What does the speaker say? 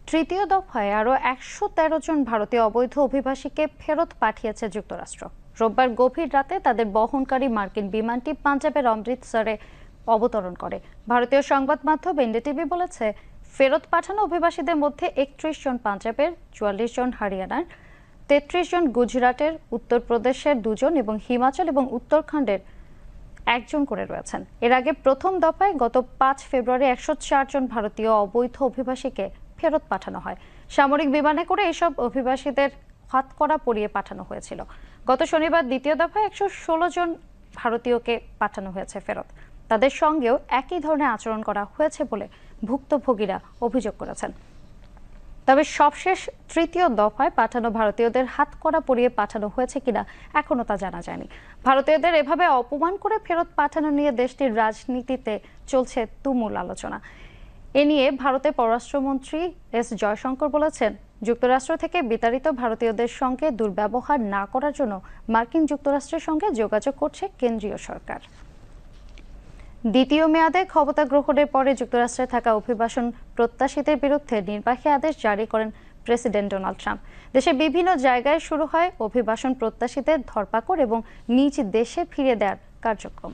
তৃতীয় দফায় আরও ১১৩ জন ভারতীয় অবৈধ অভিবাসীকে ফেরত পাঠিয়েছে যুক্তরাষ্ট্র। রোববার গভীর রাতে তাদের বহনকারী মার্কিন বিমানটি পাঞ্জাবের অমৃতসরে অবতরণ করে। ভারতীয় সংবাদ মাধ্যম এনডিটিভি বলেছে, ফেরত পাঠানো অভিবাসীদের মধ্যে ৩১ জন পাঞ্জাবের, ৪৪ জন হরিয়ানার, ৩৩ জন গুজরাটের, উত্তরপ্রদেশের ২ জন এবং হিমাচল এবং উত্তরাখণ্ডের ১ জন করে রয়েছেন। এর আগে প্রথম দফায় গত ৫ ফেব্রুয়ারি ১০৪ জন ভারতীয় অবৈধ অভিবাসীকে ফেরত পাঠানো হয়। সামরিক বিমানে করে এসব অভিবাসীদের হাতকড়া পরিয়ে পাঠানো হয়েছিল। গত শনিবার দ্বিতীয় দফায় ১১৬ জন ভারতীয়কে পাঠানো হয়েছে ফেরত। তাদের সঙ্গেও একই ধরনের আচরণ করা হয়েছে বলে ভুক্তভোগীরা অভিযোগ করেছেন। তবে সবশেষ তৃতীয় দফায় পাঠানো ভারতীয়দের হাতকড়া পরিয়ে পাঠানো হয়েছে কিনা এখনো তা জানা যায়নি। ভারতীয়দের এভাবে অপমান করে ফেরত পাঠানো নিয়ে দেশটির রাজনীতিতে চলছে তুমুল আলোচনা। এ নিয়ে ভারতের পররাষ্ট্রমন্ত্রী এস জয়শঙ্কর বলেছেন, যুক্তরাষ্ট্র থেকে বিতাড়িত ভারতীয়দের সঙ্গে দুর্ব্যবহার না করার জন্য মার্কিন যুক্তরাষ্ট্রের সঙ্গে যোগাযোগ করছে কেন্দ্রীয় সরকার। দ্বিতীয় মেয়াদে ক্ষমতা গ্রহণের পরে যুক্তরাষ্ট্রে থাকা অভিবাসন প্রত্যাশীদের বিরুদ্ধে নির্বাহী আদেশ জারি করেন প্রেসিডেন্ট ডোনাল্ড ট্রাম্প। দেশের বিভিন্ন জায়গায় শুরু হয় অভিবাসন প্রত্যাশীদের ধরপাকড় এবং নিজ দেশে ফিরিয়ে দেওয়ার কার্যক্রম।